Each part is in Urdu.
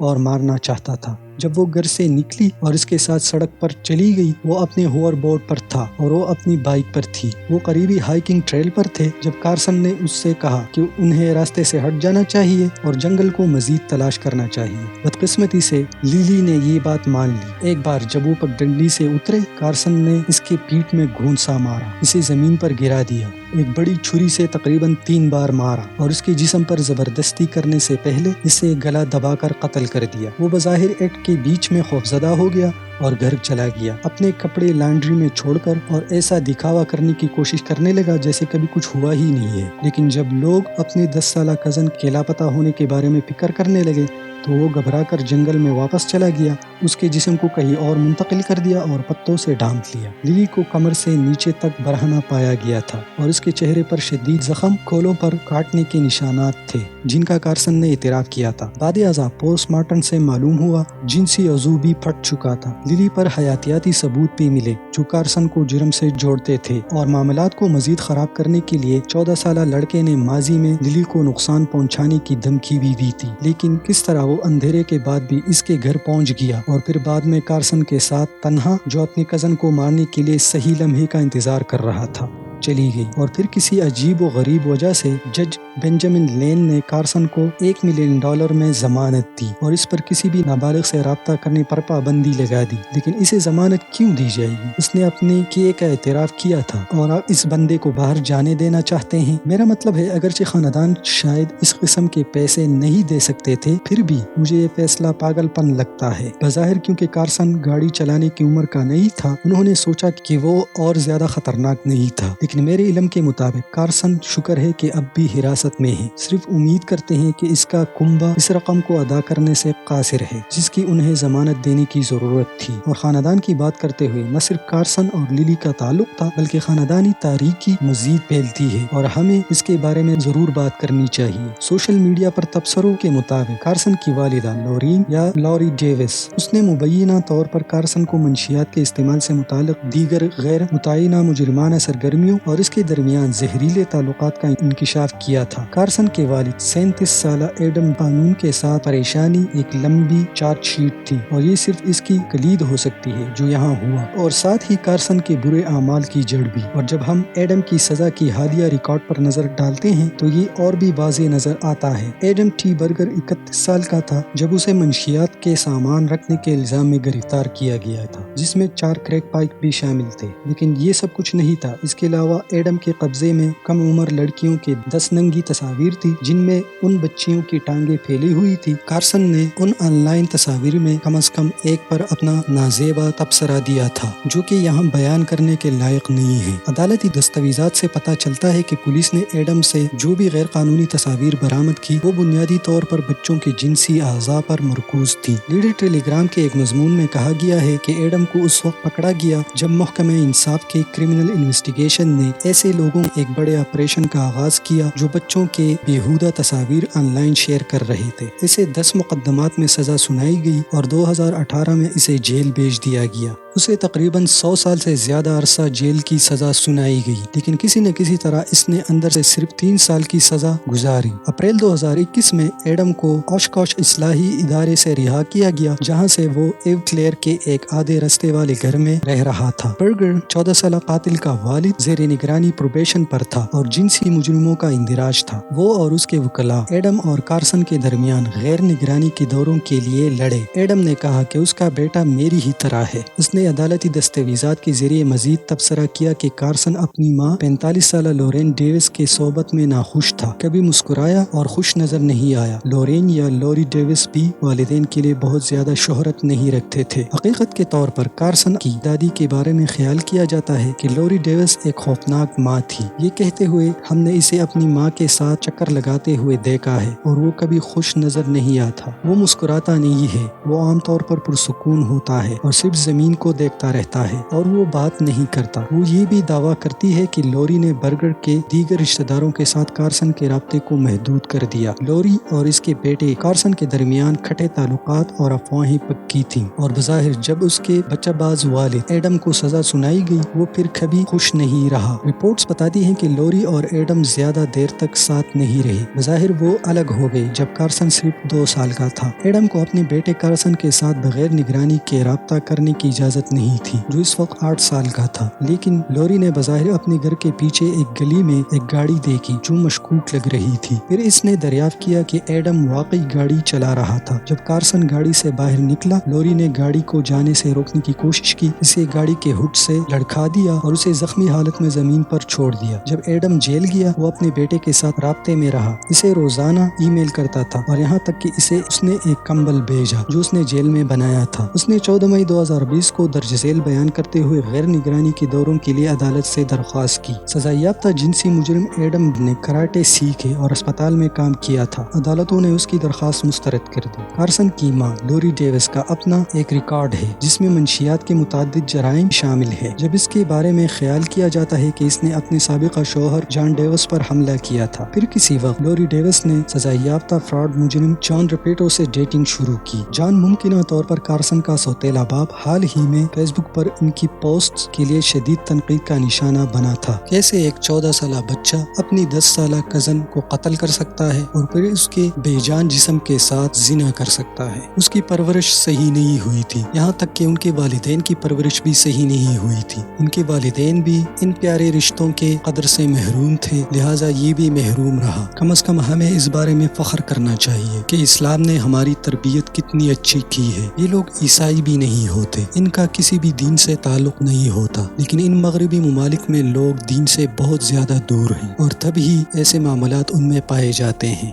اور مارنا چاہتا تھا۔ جب وہ گھر سے نکلی اور اس کے ساتھ سڑک پر چلی گئی، وہ اپنے ہوور بورڈ پر تھا اور وہ اپنی بائک پر تھی۔ وہ قریبی ہائیکنگ ٹریل پر تھے جب کارسن نے اس سے کہا کہ انہیں راستے سے ہٹ جانا چاہیے اور جنگل کو مزید تلاش کرنا چاہیے۔ بدقسمتی سے لیلی نے یہ بات مان لی۔ ایک بار جب وہ پگڈنڈی سے اترے، کارسن نے اس کے پیٹھ میں گھونسا مارا، اسے زمین پر گرا دیا، ایک بڑی چھری سے تقریباً 3 بار مارا اور اس کے جسم پر زبردستی کرنے سے پہلے اسے گلا دبا کر قتل کر دیا۔ وہ بظاہر ایکٹ کے بیچ میں خوفزدہ ہو گیا اور گھر چلا گیا، اپنے کپڑے لانڈری میں چھوڑ کر، اور ایسا دکھاوا کرنے کی کوشش کرنے لگا جیسے کبھی کچھ ہوا ہی نہیں ہے۔ لیکن جب لوگ اپنے 10 سالہ کزن کے لاپتہ ہونے کے بارے میں فکر کرنے لگے تو وہ گھبرا کر جنگل میں واپس چلا گیا، اس کے جسم کو کہیں اور منتقل کر دیا اور پتوں سے ڈھانپ لیا۔ لیلی کو کمر سے نیچے تک برہنہ پایا گیا تھا اور اس کے چہرے پر شدید زخم، کھولوں پر کاٹنے کے نشانات تھے جن کا کارسن نے اعتراف کیا تھا۔ بعد ازاں پوسٹ مارٹم سے معلوم ہوا جنسی عضو بھی پھٹ چکا تھا۔ لیلی پر حیاتیاتی ثبوت بھی ملے جو کارسن کو جرم سے جوڑتے تھے، اور معاملات کو مزید خراب کرنے کے لیے 14 سالہ لڑکے نے ماضی میں لیلی کو نقصان پہنچانے کی دھمکی بھی دی تھی۔ لیکن کس طرح وہ اندھیرے کے بعد بھی اس کے گھر پہنچ گیا اور پھر بعد میں کارسن کے ساتھ تنہا، جو اپنے کزن کو مارنے کے لیے صحیح لمحے کا انتظار کر رہا تھا، چلی گئی۔ اور پھر کسی عجیب و غریب وجہ سے جج بینجامن لین نے کارسن کو $1 ملین میں ضمانت دی اور اس پر کسی بھی نابالغ سے رابطہ کرنے پر پابندی لگا دی۔ لیکن اسے ضمانت کیوں دی جائے گی؟ اس نے اپنے کیے کا اعتراف کیا تھا اور آپ اس بندے کو باہر جانے دینا چاہتے ہیں؟ میرا مطلب ہے اگرچہ خاندان شاید اس قسم کے پیسے نہیں دے سکتے تھے، پھر بھی مجھے یہ فیصلہ پاگل پن لگتا ہے۔ بظاہر کیونکہ کارسن گاڑی چلانے کی عمر کا نہیں تھا، انہوں نے سوچا کہ وہ اور زیادہ خطرناک نہیں تھا، لیکن میرے علم کے مطابق کارسن شکر ہے کہ اب بھی حراست میں ہے۔ صرف امید کرتے ہیں کہ اس کا کنبہ اس رقم کو ادا کرنے سے قاصر ہے جس کی انہیں ضمانت دینے کی ضرورت تھی۔ اور خاندان کی بات کرتے ہوئے نہ صرف کارسن اور لیلی کا تعلق تھا بلکہ خاندانی تاریکی مزید پھیلتی ہے اور ہمیں اس کے بارے میں ضرور بات کرنی چاہیے۔ سوشل میڈیا پر تبصروں کے مطابق کارسن کی والدہ لورین یا لوری ڈیوس، اس نے مبینہ طور پر کارسن کو منشیات کے استعمال سے متعلق دیگر غیر متعینہ مجرمانہ سرگرمیوں اور اس کے درمیان زہریلے تعلقات کا انکشاف کیا تھا۔ کارسن کے والد 37 سالہ ایڈم قانون کے ساتھ پریشانی ایک لمبی چارج شیٹ تھی اور یہ صرف اس کی کلید ہو سکتی ہے جو یہاں ہوا، اور ساتھ ہی کارسن کے برے اعمال کی جڑ بھی۔ اور جب ہم ایڈم کی سزا کی حالیہ ریکارڈ پر نظر ڈالتے ہیں تو یہ اور بھی واضح نظر آتا ہے۔ ایڈم ٹی برگر 31 سال کا تھا جب اسے منشیات کے سامان رکھنے کے الزام میں گرفتار کیا گیا تھا، جس میں 4 کریک پائپ بھی شامل تھے۔ لیکن یہ سب کچھ نہیں تھا، اس کے علاوہ ایڈم کے قبضے میں کم عمر لڑکیوں کے 10 ننگی تصاویر تھی جن میں ان بچیوں کی ٹانگیں پھیلی ہوئی تھی۔ کارسن نے ان آن لائن تصاویر میں کم از کم ایک پر اپنا نازیبا تبصرہ دیا تھا جو کہ یہاں بیان کرنے کے لائق نہیں ہے۔ عدالتی دستاویزات سے پتہ چلتا ہے کہ پولیس نے ایڈم سے جو بھی غیر قانونی تصاویر برآمد کی وہ بنیادی طور پر بچوں کے جنسی اعضاء پر مرکوز تھی۔ لیڈی ٹیلی گرام کے ایک مضمون میں کہا گیا ہے کہ ایڈم کو اس وقت پکڑا گیا جب محکمہ انصاف کے کرمنل انویسٹیگیشن نے ایسے لوگوں ایک بڑے آپریشن کا آغاز کیا جو بچوں کے بیہودہ تصاویر آن لائن شیئر کر رہے تھے۔ اسے 10 مقدمات میں سزا سنائی گئی اور 2018 میں اسے جیل بھیج دیا گیا۔ اسے تقریباً 100 سال سے زیادہ عرصہ جیل کی سزا سنائی گئی، لیکن کسی نہ کسی طرح اس نے اندر سے صرف 3 سال کی سزا گزاری۔ اپریل 2021 میں ایڈم کو اوشکوش اصلاحی ادارے سے رہا کیا گیا جہاں سے وہ ایو کلیئر کے ایک آدھے رستے والے گھر میں رہ رہا تھا۔ برگر 14 سالہ قاتل کا والد زیر نگرانی پروبیشن پر تھا اور جنسی مجرموں کا اندراج تھا۔ وہ اور اس کے وکلاء ایڈم اور کارسن کے درمیان غیر نگرانی کے دوروں کے لیے لڑے۔ ایڈم نے کہا کہ اس کا بیٹا میری ہی طرح ہے۔ اس نے عدالتی دستاویزات کے ذریعے مزید تبصرہ کیا کہ کارسن اپنی ماں 45 سالہ لورین ڈیوس کے صحبت میں ناخوش تھا، کبھی مسکرایا اور خوش نظر نہیں آیا۔ لورین یا لوری ڈیوس بھی والدین کے لیے بہت زیادہ شہرت نہیں رکھتے تھے۔ حقیقت کے طور پر کارسن کی دادی کے بارے میں خیال کیا جاتا ہے کہ لوری ڈیوس ایک خوفناک ماں تھی۔ یہ کہتے ہوئے ہم نے اسے اپنی ماں کے ساتھ چکر لگاتے ہوئے دیکھا ہے اور وہ کبھی خوش نظر نہیں آتا۔ وہ مسکراتا نہیں ہے، وہ عام طور پر پرسکون ہوتا ہے اور صرف زمین کو دیکھتا رہتا ہے اور وہ بات نہیں کرتا۔ وہ یہ بھی دعویٰ کرتی ہے کہ لوری نے برگر کے دیگر رشتہ داروں کے ساتھ کارسن کے رابطے کو محدود کر دیا۔ لوری اور اس کے بیٹے کارسن کے درمیان کھٹے تعلقات اور افواہیں پکی تھیں، اور بظاہر جب اس کے بچہ باز والد ایڈم کو سزا سنائی گئی وہ پھر کبھی خوش نہیں رہا۔ رپورٹس بتاتی ہیں کہ لوری اور ایڈم زیادہ دیر تک ساتھ نہیں رہے۔ بظاہر وہ الگ ہو گئے جب کارسن صرف 2 سال کا تھا۔ ایڈم کو اپنے بیٹے کارسن کے ساتھ بغیر نگرانی کے رابطہ کرنے کی اجازت نہیں تھی، جو اس وقت 8 سال کا تھا، لیکن لوری نے بظاہر اپنے گھر کے پیچھے ایک گلی میں ایک گاڑی دیکھی جو مشکوک لگ رہی تھی۔ پھر اس نے دریافت کیا کہ ایڈم واقعی گاڑی چلا رہا تھا۔ جب کارسن گاڑی سے باہر نکلا، لوری نے گاڑی کو جانے سے روکنے کی کوشش کی، اسے گاڑی کے ہڈ سے لڑکھا دیا اور اسے زخمی حالت میں زمین پر چھوڑ دیا۔ جب ایڈم جیل گیا وہ اپنے بیٹے کے ساتھ رابطے میں رہا، اسے روزانہ ای میل کرتا تھا اور یہاں تک کہ اس نے ایک کمبل بھیجا جو اس نے جیل میں بنایا تھا۔ اس نے 14 مئی 2020 کو درج ذیل بیان کرتے ہوئے غیر نگرانی کے دوروں کے لیے عدالت سے درخواست کی۔ سزا یافتہ جنسی مجرم ایڈم نے کراٹے سیکھے اور اسپتال میں کام کیا تھا۔ عدالتوں نے اس کی درخواست مسترد کر دی۔ کارسن کی ماں لوری ڈیوس کا اپنا ایک ریکارڈ ہے جس میں منشیات کے متعدد جرائم شامل ہے۔ جب اس کے بارے میں خیال کیا جاتا ہے کہ اس نے اپنے سابقہ شوہر جان ڈیوس پر حملہ کیا تھا۔ پھر کسی وقت لوری ڈیوس نے سزا یافتہ فراڈ مجرم جان رپیٹو سے ڈیٹنگ شروع کی۔ جان ممکنہ طور پر کارسن کا سوتیلا باپ حال ہی میں فیس بک پر ان کی پوسٹ کے لیے شدید تنقید کا نشانہ بنا تھا۔ کیسے ایک 14 سالہ بچہ اپنی 10 سالہ کزن کو قتل کر سکتا ہے اور پھر اس کے بے جان جسم کے ساتھ زنا کر سکتا ہے۔ اس کی پرورش صحیح نہیں ہوئی تھی، یہاں تک کہ ان کے والدین کی پرورش بھی صحیح نہیں ہوئی تھی۔ ان کے والدین بھی ان پیارے رشتوں کے قدر سے محروم تھے، لہٰذا یہ بھی محروم رہا۔ کم از کم ہمیں اس بارے میں فخر کرنا چاہیے کہ اسلام نے ہماری تربیت کتنی اچھی کی ہے۔ یہ لوگ عیسائی بھی نہیں ہوتے، ان کا کسی بھی دین سے تعلق نہیں ہوتا، لیکن ان مغربی ممالک میں لوگ دین سے بہت زیادہ دور ہیں اور تب ہی ایسے معاملات ان میں پائے جاتے ہیں۔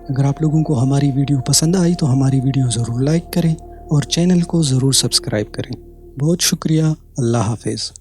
اگر آپ لوگوں کو ہماری ویڈیو پسند آئی تو ہماری ویڈیو ضرور لائک کریں اور چینل کو ضرور سبسکرائب کریں۔ بہت شکریہ۔ اللہ حافظ۔